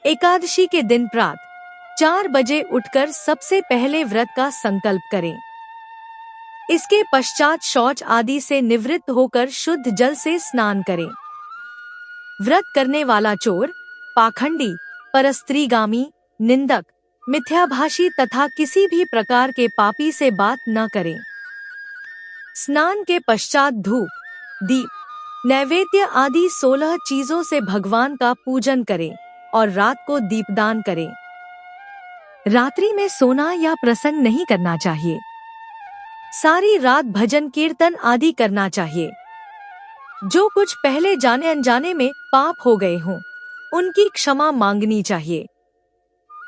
एकादशी के दिन प्रातः 4 बजे उठकर सबसे पहले व्रत का संकल्प करें। इसके पश्चात शौच आदि से निवृत्त होकर शुद्ध जल से स्नान करें। व्रत करने वाला चोर, पाखंडी, परस्त्रीगामी, निंदक, मिथ्याभाषी तथा किसी भी प्रकार के पापी से बात न करें। स्नान के पश्चात धूप, दीप, नैवेद्य आदि 16 चीजों से भगवान का पूजन करें और रात को दीपदान करें। रात्रि में सोना या प्रसंग नहीं करना चाहिए। सारी रात भजन कीर्तन आदि करना चाहिए। जो कुछ पहले जाने अनजाने में पाप हो गए हों, उनकी क्षमा मांगनी चाहिए।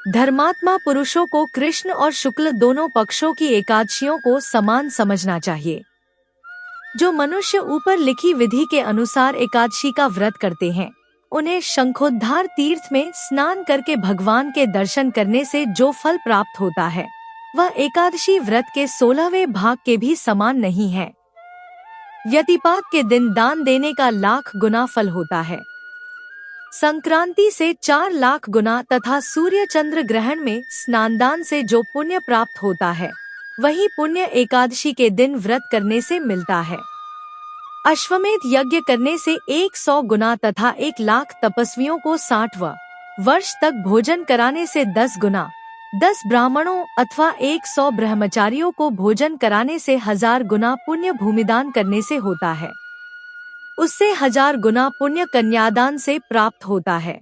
धर्मात्मा पुरुषों को कृष्ण और शुक्ल दोनों पक्षों की एकादशियों को समान समझना चाहिए। जो मनुष्य ऊपर लिखी विधि के अनुसार एकादशी का व्रत करते हैं, उन्हें शंखोद्धार तीर्थ में स्नान करके भगवान के दर्शन करने से जो फल प्राप्त होता है, वह एकादशी व्रत के 16वें भाग के भी समान नहीं है। व्यतिपात के दिन दान देने का 1,00,000 गुना फल होता है। संक्रांति से 4 लाख गुना तथा सूर्य चंद्र ग्रहण में स्नानदान से जो पुण्य प्राप्त होता है, वही पुण्य एकादशी के दिन व्रत करने से मिलता है। अश्वमेध यज्ञ करने से 100 गुना तथा 1,00,000 तपस्वियों को 60 वर्ष तक भोजन कराने से 10 गुना, 10 ब्राह्मणों अथवा 100 ब्रह्मचारियों को भोजन कराने से 1000 गुना पुण्य भूमिदान करने से होता है। उससे 1000 गुना पुण्य कन्यादान से प्राप्त होता है।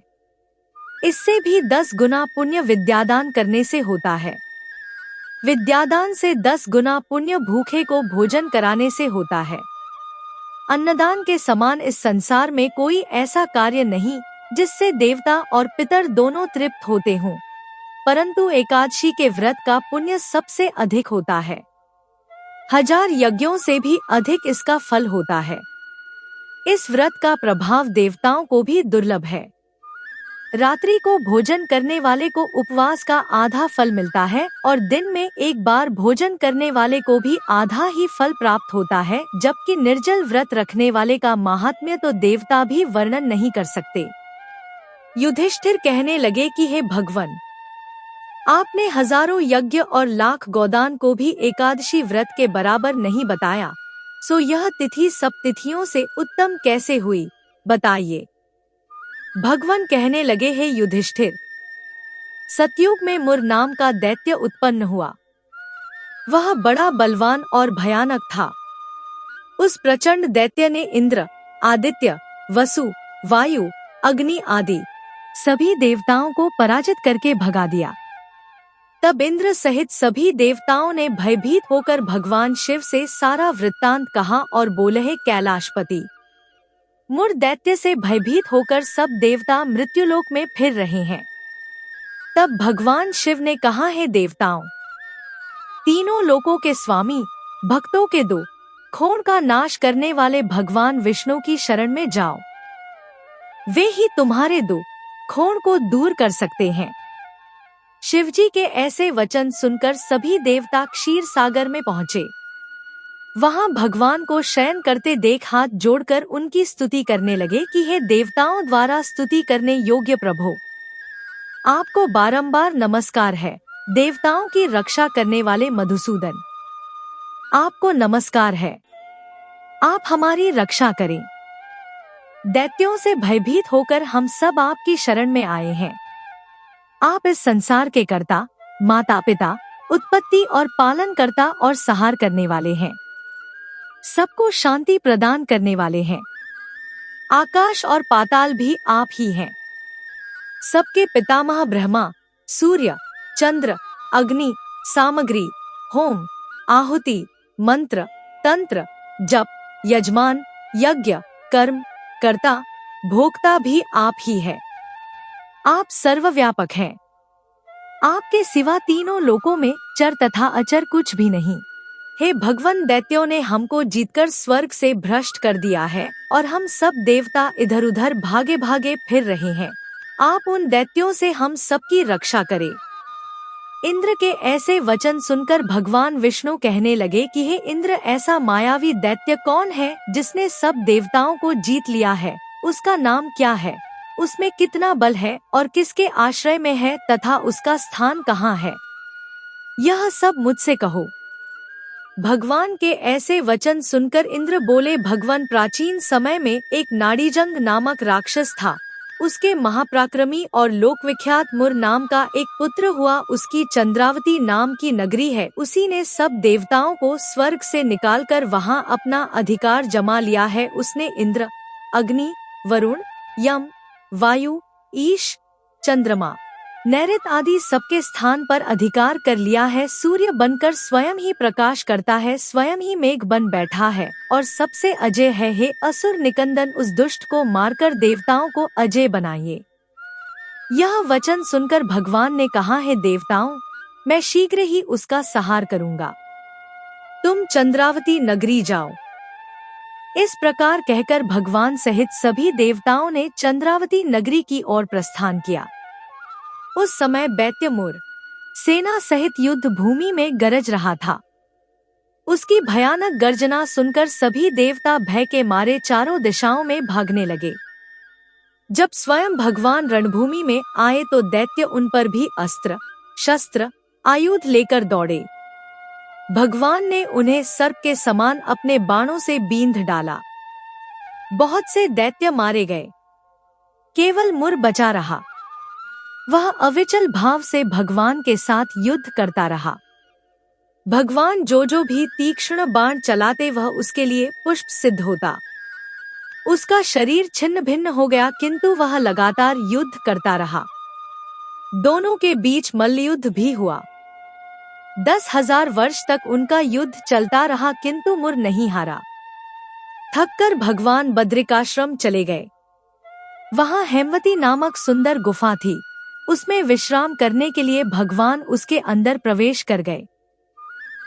इससे भी 10 गुना पुण्य विद्यादान करने से होता है। विद्यादान से 10 गुना पुण्य भूखे को भोजन कराने से होता है। अन्नदान के समान इस संसार में कोई ऐसा कार्य नहीं जिससे देवता और पितर दोनों तृप्त होते हों, परंतु एकादशी के व्रत का पुण्य सबसे अधिक होता है। 1000 यज्ञों से भी अधिक इसका फल होता है। इस व्रत का प्रभाव देवताओं को भी दुर्लभ है। रात्रि को भोजन करने वाले को उपवास का आधा फल मिलता है और दिन में एक बार भोजन करने वाले को भी आधा ही फल प्राप्त होता है, जबकि निर्जल व्रत रखने वाले का महात्म्य तो देवता भी वर्णन नहीं कर सकते। युधिष्ठिर कहने लगे कि हे भगवान, आपने हजारों यज्ञ और 1,00,000 गोदान को भी एकादशी व्रत के बराबर नहीं बताया, सो यह तिथि सब तिथियों से उत्तम कैसे हुई, बताइए। भगवान कहने लगे, हे युधिष्ठिर, सतयुग में मुर नाम का दैत्य उत्पन्न हुआ। वह बड़ा बलवान और भयानक था। उस प्रचंड दैत्य ने इंद्र, आदित्य, वसु, वायु, अग्नि आदि सभी देवताओं को पराजित करके भगा दिया। तब इंद्र सहित सभी देवताओं ने भयभीत होकर भगवान शिव से सारा वृत्तांत कहा और बोले, हे कैलाशपति, मुर दैत्य से भयभीत होकर सब देवता मृत्युलोक में फिर रहे हैं। तब भगवान शिव ने कहा, हे देवताओं, तीनों लोकों के स्वामी, भक्तों के दो खून का नाश करने वाले भगवान विष्णु की शरण में जाओ। वे ही तुम्हारे दो खून को दूर कर सकते हैं। शिवजी के ऐसे वचन सुनकर सभी देवता क्षीर सागर में पहुँचे। वहां भगवान को शयन करते देख हाथ जोड़कर उनकी स्तुति करने लगे कि हे देवताओं द्वारा स्तुति करने योग्य प्रभु, आपको बारंबार नमस्कार है। देवताओं की रक्षा करने वाले मधुसूदन, आपको नमस्कार है। आप हमारी रक्षा करें। दैत्यों से भयभीत होकर हम सब आपकी शरण में आए हैं। आप इस संसार के कर्ता, माता पिता, उत्पत्ति और पालन करता और संहार करने वाले हैं। सबको शांति प्रदान करने वाले हैं। आकाश और पाताल भी आप ही हैं। सबके पितामह ब्रह्मा, सूर्य, चंद्र, अग्नि, सामग्री, होम, आहुति, मंत्र, तंत्र, जप, यजमान, यज्ञ, कर्म, कर्ता, भोक्ता भी आप ही है। आप सर्वव्यापक हैं। आपके सिवा तीनों लोकों में चर तथा अचर कुछ भी नहीं। हे भगवान, दैत्यों ने हमको जीतकर स्वर्ग से भ्रष्ट कर दिया है और हम सब देवता इधर उधर भागे भागे फिर रहे हैं। आप उन दैत्यों से हम सबकी रक्षा करें। इंद्र के ऐसे वचन सुनकर भगवान विष्णु कहने लगे कि हे इंद्र, ऐसा मायावी दैत्य कौन है जिसने सब देवताओं को जीत लिया है? उसका नाम क्या है? उसमें कितना बल है और किसके आश्रय में है तथा उसका स्थान कहाँ है, यह सब मुझसे कहो। भगवान के ऐसे वचन सुनकर इंद्र बोले, भगवान, प्राचीन समय में एक नाड़ीजंग नामक राक्षस था। उसके महापराक्रमी और लोकविख्यात मुर नाम का एक पुत्र हुआ। उसकी चंद्रावती नाम की नगरी है। उसी ने सब देवताओं को स्वर्ग से निकालकर वहां अपना अधिकार जमा लिया है। उसने इंद्र, अग्नि, वरुण, यम, वायु, ईश, चंद्रमा, नैऋत आदि सबके स्थान पर अधिकार कर लिया है। सूर्य बनकर स्वयं ही प्रकाश करता है, स्वयं ही मेघ बन बैठा है और सबसे अजय है। हे असुर निकंदन, उस दुष्ट को मारकर देवताओं को अजय बनाइए। यह वचन सुनकर भगवान ने कहा, हे देवताओं, मैं शीघ्र ही उसका संहार करूंगा। तुम चंद्रावती नगरी जाओ। इस प्रकार कहकर भगवान सहित सभी देवताओं ने चंद्रावती नगरी की ओर प्रस्थान किया। उस समय दैत्यमुर सेना सहित युद्ध भूमि में गरज रहा था। उसकी भयानक गर्जना सुनकर सभी देवता भय के मारे चारों दिशाओं में भागने लगे। जब स्वयं भगवान रणभूमि में आए तो दैत्य उन पर भी अस्त्र, शस्त्र, आयुध लेकर दौड़े। भगवान ने उन्हें सर्प के समान अपने बाणों से बींध डाला। बहुत से दैत्य मारे गए, केवल मुर बचा रहा। वह अविचल भाव से भगवान के साथ युद्ध करता रहा। भगवान जो भी तीक्ष्ण बाण चलाते वह उसके लिए पुष्प सिद्ध होता। उसका शरीर छिन्न भिन्न हो गया, किंतु वह लगातार युद्ध करता रहा। दोनों के बीच मल्लयुद्ध भी हुआ। 10,000 वर्ष तक उनका युद्ध चलता रहा, किंतु मुर नहीं हारा। थककर भगवान बद्रिकाश्रम चले गए। वहां हेमवती नामक सुंदर गुफा थी। उसमें विश्राम करने के लिए भगवान उसके अंदर प्रवेश कर गए।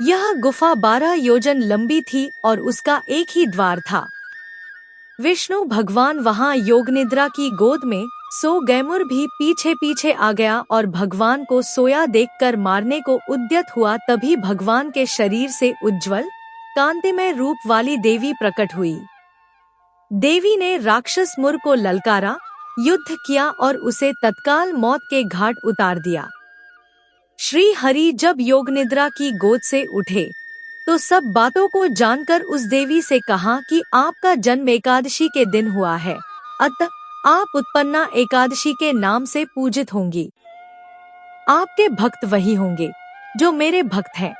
यह गुफा 12 योजन लंबी थी और उसका एक ही द्वार था। विष्णु भगवान वहां योग निद्रा की गोद में सो गए। मुर भी पीछे पीछे आ गया और भगवान को सोया देखकर मारने को उद्यत हुआ। तभी भगवान के शरीर से उज्ज्वल कांतिमय रूप वाली देवी प्रकट हुई। देवी ने राक्षस मुर को ललकारा, युद्ध किया और उसे तत्काल मौत के घाट उतार दिया। श्री हरि जब योग निद्रा की गोद से उठे तो सब बातों को जानकर उस देवी से कहा कि आपका जन्म एकादशी के दिन हुआ है, अतः आप उत्पन्ना एकादशी के नाम से पूजित होंगी। आपके भक्त वही होंगे जो मेरे भक्त हैं।